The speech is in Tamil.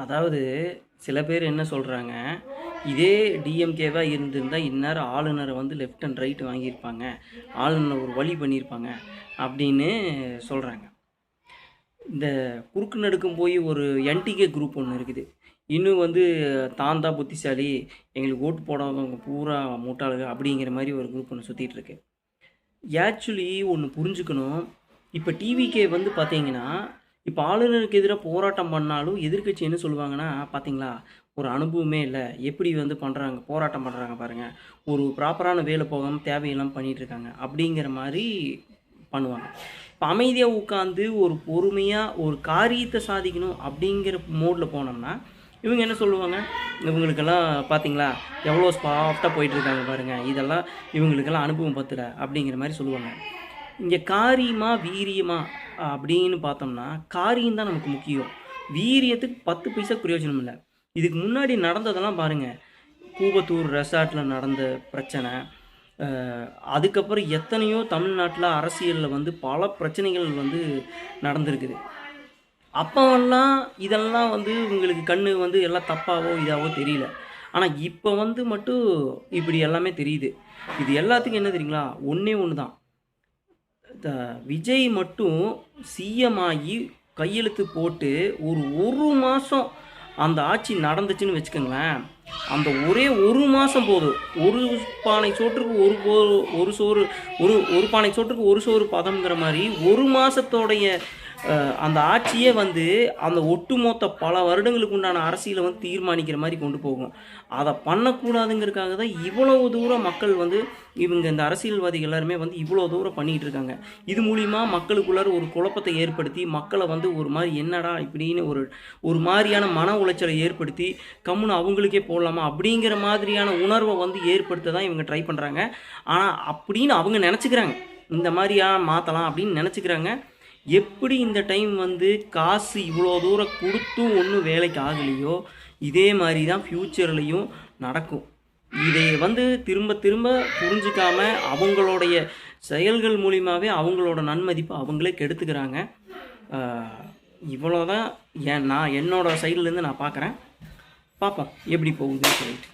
அதாவது சில பேர் என்ன சொல்கிறாங்க, இதே டிஎம்கேவா இருந்திருந்தால் இந்நேரம் ஆளுநரை வந்து லெஃப்ட் அண்ட் ரைட் வாங்கியிருப்பாங்க, ஆளுநர் ஒரு வழி பண்ணியிருப்பாங்க அப்படின்னு சொல்கிறாங்க. இந்த குறுக்கு நடுக்கும் போய் ஒரு என்டிகே குரூப் ஒன்று இருக்குது. இன்னும் வந்து தான் தான் புத்திசாலி, எங்களுக்கு ஓட்டு போடாதவங்க பூரா முட்டாளுங்க அப்படிங்கிற மாதிரி ஒரு குரூப் ஒன்று சுற்றிட்டு இருக்கு. ஆக்சுவலி ஒன்று புரிஞ்சுக்கணும். இப்போ டிவிகே வந்து பார்த்தீங்கன்னா, இப்போ ஆளுநருக்கு எதிராக போராட்டம் பண்ணாலும் எதிர்க்கட்சி என்ன சொல்லுவாங்கன்னா, பார்த்தீங்களா ஒரு அனுபவமே இல்லை, எப்படி வந்து பண்ணுறாங்க, போராட்டம் பண்ணுறாங்க பாருங்கள், ஒரு ப்ராப்பரான வேலை போகாமல் தேவையெல்லாம் பண்ணிகிட்டு இருக்காங்க அப்படிங்கிற மாதிரி பண்ணுவாங்க. இப்போ அமைதியாக உட்காந்து ஒரு பொறுமையாக ஒரு காரியத்தை சாதிக்கணும் அப்படிங்கிற மோடில் போனோம்னா இவங்க என்ன சொல்லுவாங்க, இவங்களுக்கெல்லாம் பார்த்தீங்களா எவ்வளோ சாஃப்டாக போயிட்டுருக்காங்க பாருங்கள், இதெல்லாம் இவங்களுக்கெல்லாம் அனுபவம் பத்தலை அப்படிங்கிற மாதிரி சொல்லுவாங்க. இங்கே காரியமா வீரியமா அப்படின்னு பார்த்தோம்னா காரியம் தான் நமக்கு முக்கியம். வீரியத்துக்கு 10 பைசா பிரயோஜனம் இல்லை. இதுக்கு முன்னாடி நடந்ததெல்லாம் பாருங்கள், கூவத்தூர் ரெசார்ட்டில் நடந்த பிரச்சனை, அதுக்கப்புறம் எத்தனையோ தமிழ்நாட்டில் அரசியலில் வந்து பல பிரச்சனைகள் வந்து நடந்திருக்குது. அப்போவெல்லாம் இதெல்லாம் வந்து உங்களுக்கு கண்ணு வந்து எல்லாம் தப்பாவோ இதாவோ தெரியல. ஆனால் இப்போ வந்து மட்டும் இப்படி எல்லாமே தெரியுது. இது எல்லாத்துக்கும் என்ன தெரியுங்களா, ஒன்றே ஒன்று தான். விஜய் மட்டும் சிஎம் ஆகி கையெழுத்து போட்டு ஒரு மாதம் அந்த ஆட்சி நடந்துச்சுன்னு வச்சுக்கோங்களேன், அந்த ஒரே ஒரு மாதம் போதும், ஒரு பானை சோற்றுக்கு ஒரு சோறு, ஒரு பானை சோற்றுக்கு ஒரு சோறு பதம்ங்கிற மாதிரி ஒரு மாதத்தோடைய அந்த ஆட்சியே வந்து அந்த ஒட்டுமொத்த பல வருடங்களுக்கு உண்டான அரசியலை வந்து தீர்மானிக்கிற மாதிரி கொண்டு போகும். அதை பண்ணக்கூடாதுங்கிறதுக்காக தான் இவ்வளவு தூரம் மக்கள் வந்து இவங்க இந்த அரசியல்வாதிகள் எல்லாருமே வந்து இவ்வளோ தூரம் பண்ணிகிட்டு இருக்காங்க. இது மூலிமா மக்களுக்குள்ளார ஒரு குழப்பத்தை ஏற்படுத்தி மக்களை வந்து ஒரு மாதிரி என்னடா இப்படின்னு ஒரு மாதிரியான மன உளைச்சலை ஏற்படுத்தி கம்முன்னு அவங்களுக்கே போடலாமா அப்படிங்கிற மாதிரியான உணர்வை வந்து ஏற்படுத்த தான் இவங்க ட்ரை பண்ணுறாங்க. ஆனால் அப்படின்னு அவங்க நினச்சிக்கிறாங்க, இந்த மாதிரியாக மாற்றலாம் அப்படின்னு நினச்சிக்கிறாங்க. எப்படி இந்த டைம் வந்து காசு இவ்வளோ தூரம் கொடுத்தும் ஒன்றும் வேலைக்கு ஆகலையோ இதே மாதிரி தான் ஃப்யூச்சர்லேயும் நடக்கும். இதை வந்து திரும்ப திரும்ப புரிஞ்சிக்காம அவங்களுடைய செயல்கள் மூலிமாவே அவங்களோட நன்மதிப்பை அவங்களே கெடுத்துக்கிறாங்க. இவ்வளோதான் நான் என்னோடய சைட்லேருந்து நான் பார்க்குறேன். பார்ப்போம் எப்படி போகுதுன்னு சொல்லிட்டு.